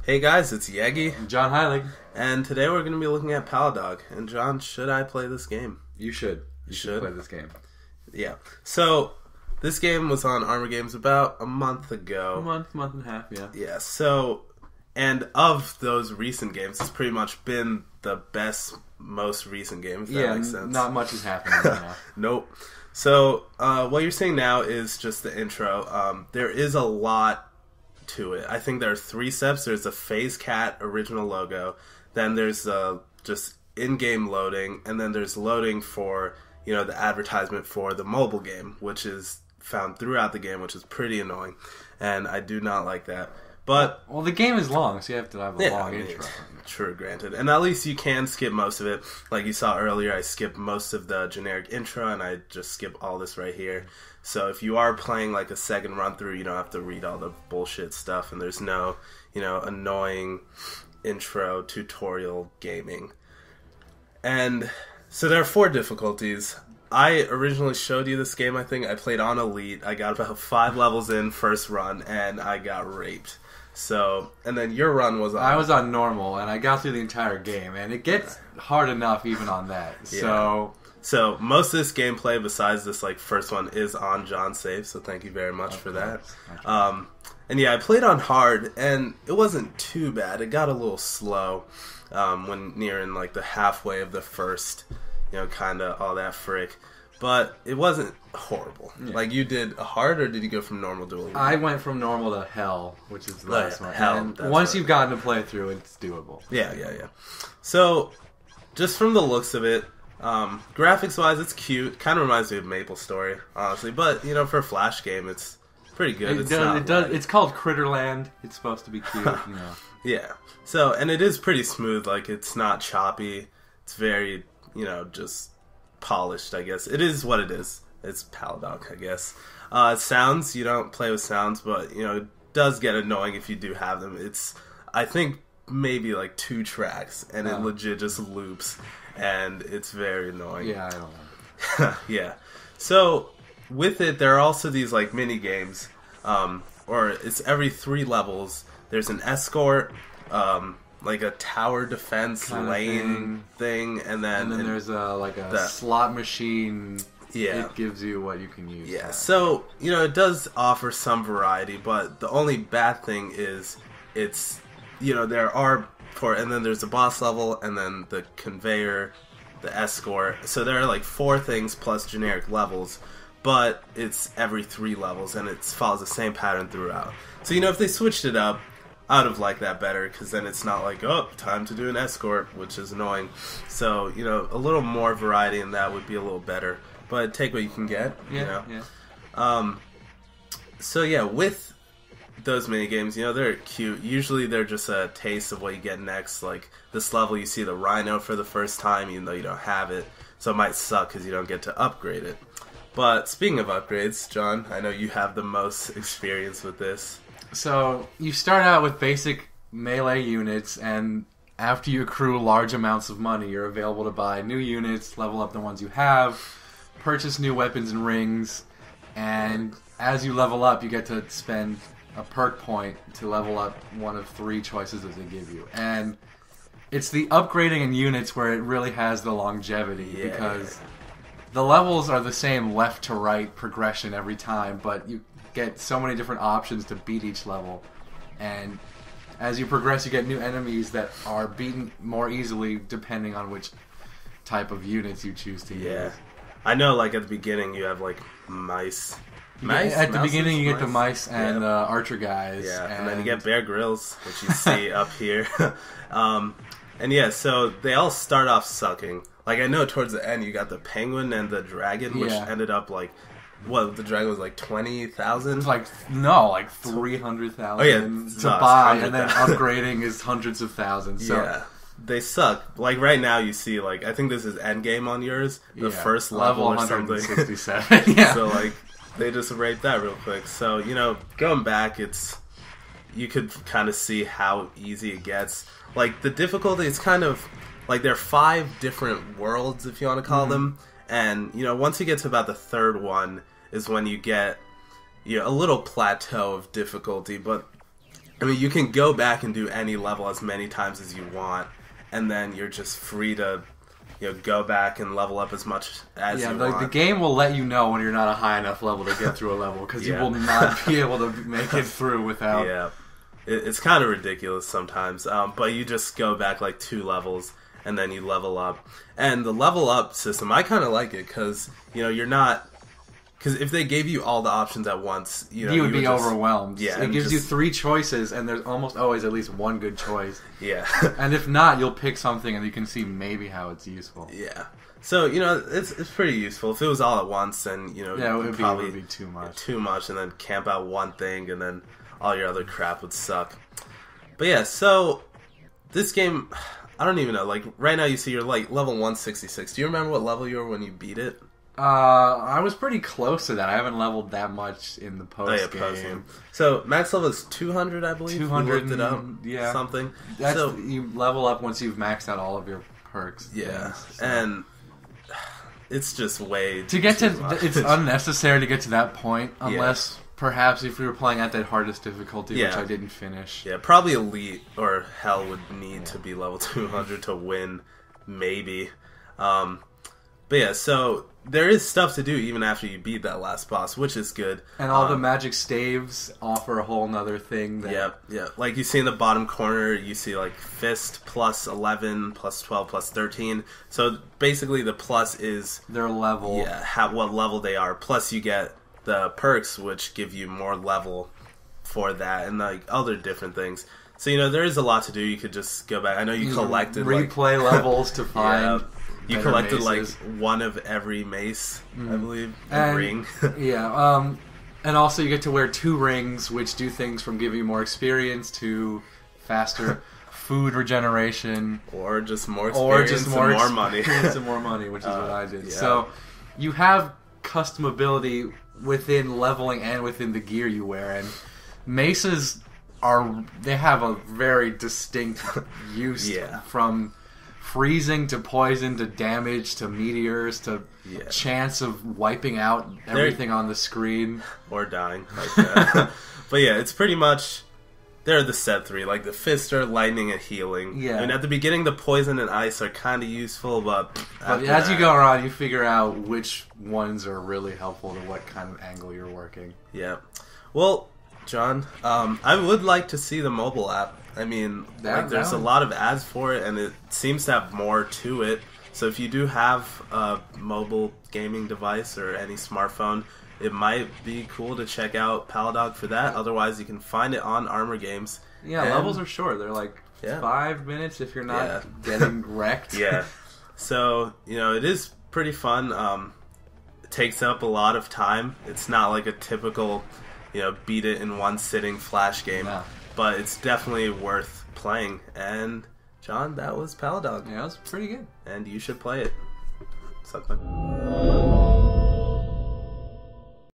Hey guys, it's Yegues and John Heilig. and today we're going to be looking at Paladog. And John, should I play this game? You should. You should play this game. Yeah. So, this game was on ArmorGames about a month ago. Month and a half, yeah. Yeah, so, and of those recent games, it's pretty much been the best, most recent game, if that makes sense. Not much is happening right now. Nope. So, what you're seeing now is just the intro. There is a lot to it. I think there are 3 steps. There's a Phase Cat original logo, then there's just in-game loading, and then there's loading for, you know, the advertisement for the mobile game, which is found throughout the game, which is pretty annoying, and I do not like that. But well, the game is long, so you have to have a long intro. True, granted. And at least you can skip most of it. Like you saw earlier, I skipped most of the generic intro, and I just skip all this right here. So if you are playing like a second run through, you don't have to read all the bullshit stuff, and there's no, you know, annoying intro tutorial gaming. And so there are 4 difficulties. I originally showed you this game, I think. I played on Elite. I got about 5 levels in first run, and I got raped. So, and then your run was on... I was on normal, and I got through the entire game, and it gets hard enough even on that. So most of this gameplay, besides this like first one, is on John's save, so thank you very much for that. And yeah, I played on hard, and it wasn't too bad. It got a little slow when nearing like the halfway of the first, you know, kind of all that frick. But it wasn't horrible. Yeah. Like, you did a hard, or did you go from normal to elite? I went from normal to hell, which is the last one. Hell, and once you've gotten to play through, it's doable. Yeah. So, just from the looks of it, graphics-wise, it's cute. Kind of reminds me of MapleStory, honestly. But, you know, for a Flash game, it's pretty good. It does. It's called Critterland. It's supposed to be cute, you know. Yeah. So, and it is pretty smooth. Like, it's not choppy. It's very, you know, just polished, I guess. It is what it is. It's Paladog, I guess. Sounds, you don't play with sounds, but, you know, it does get annoying if you do have them. It's, I think, maybe like 2 tracks, and it legit just loops, and it's very annoying. Yeah, I don't know. Yeah. So, with it, there are also these, like, mini-games, or it's every 3 levels. There's an escort, like a tower defense kind lane thing, and then there's a slot machine. Yeah, it gives you what you can use. Yeah, so you know it does offer some variety, but the only bad thing is it's, you know, there are and then there's the boss level, and then the conveyor, the escort. So there are like 4 things plus generic levels, but it's every 3 levels, and it follows the same pattern throughout. So you know, if they switched it up, I would have liked that better, because then it's not like, oh, time to do an escort, which is annoying. So, you know, a little more variety in that would be a little better. But take what you can get, you know? Yeah. So, yeah, with those minigames, you know, they're cute. Usually they're just a taste of what you get next. Like, this level, you see the Rhino for the first time, even though you don't have it. So it might suck because you don't get to upgrade it. But speaking of upgrades, John, I know you have the most experience with this. So, you start out with basic melee units, and after you accrue large amounts of money, you're available to buy new units, level up the ones you have, purchase new weapons and rings, and as you level up, you get to spend a perk point to level up one of 3 choices that they give you. And it's the upgrading in units where it really has the longevity, because the levels are the same left to right progression every time, but you get so many different options to beat each level, and as you progress you get new enemies that are beaten more easily depending on which type of units you choose to use. I know, like at the beginning you have like mice. At the beginning you get the mice and archer guys. Yeah, and then you get Bear Grylls, which you see up here. And yeah, so they all start off sucking. Like, I know towards the end you got the penguin and the dragon, which ended up like, what, the dragon was like 20,000? Like 300,000 to buy, and then upgrading is hundreds of thousands. So. Yeah, they suck. Like right now, you see, like, I think this is endgame on yours, the first level or something. 167. Yeah. So like, they just raped that real quick. So, you know, going back, you could kind of see how easy it gets. Like, the difficulty, it's kind of like there are 5 different worlds, if you want to call them. And, you know, once you get to about the 3rd one is when you get, you know, a little plateau of difficulty. But I mean, you can go back and do any level as many times as you want, and then you're just free to, go back and level up as much as you want. Yeah, the game will let you know when you're not a high enough level to get through a level, because you will not be able to make it through without... Yeah. It's kind of ridiculous sometimes, but you just go back like 2 levels, and then you level up. And the level up system, I kind of like it, because, you're not... Because if they gave you all the options at once, you would be overwhelmed. Yeah, it gives you 3 choices, and there's almost always at least one good choice. Yeah. And if not, you'll pick something, and you can see maybe how it's useful. Yeah. So, it's pretty useful. If it was all at once, then, it would be too much. Too much, and then camp out one thing, and then all your other crap would suck. But yeah, so this game, I don't even know. Like, right now you see you're like level 166. Do you remember what level you were when you beat it? I was pretty close to that. I haven't leveled that much in the post-game. So, max level is 200, I believe. 200, you looked it up. Yeah. Something. You level up once you've maxed out all of your perks. Yeah. Things, so. And it's just way to get too to much. It's unnecessary to get to that point, unless perhaps if we were playing at that hardest difficulty, which I didn't finish. Yeah, probably Elite or Hell would need to be level 200 to win, maybe. But yeah, so there is stuff to do even after you beat that last boss, which is good. And all the magic staves offer a whole nother thing. Yep. Like you see in the bottom corner, you see like Fist plus 11, plus 12, plus 13. So basically the plus is... their level. Yeah, what level they are. Plus you get the perks, which give you more level for that, and like other different things. So, there is a lot to do. You could just go back. I know you collected... replay levels to find... You collected maces. like one of every mace, I believe, and ring. And also you get to wear 2 rings, which do things from giving you more experience to faster food regeneration, or just more experience, and more money, and more money, which is what I did. Yeah. So you have customability within leveling and within the gear you wear, and maces they have a very distinct use from freezing to poison to damage to meteors to chance of wiping out everything on the screen or dying like that. But yeah, it's pretty much they're the set 3, like the Fister, lightning, and healing. Yeah, I mean, at the beginning the poison and ice are kind of useful, but as you go around you figure out which ones are really helpful to what kind of angle you're working. Yeah. Well, John, I would like to see the mobile app. I mean, there's a lot of ads for it, and it seems to have more to it. So if you do have a mobile gaming device or any smartphone, it might be cool to check out Paladog for that. Otherwise, you can find it on ArmorGames. Yeah, levels are short. They're like 5 minutes if you're not getting wrecked. Yeah. So, it is pretty fun. It takes up a lot of time. It's not like a typical, beat it in one sitting flash game. No. But it's definitely worth playing. And, John, that was Paladog. Yeah, it was pretty good. And you should play it. Something.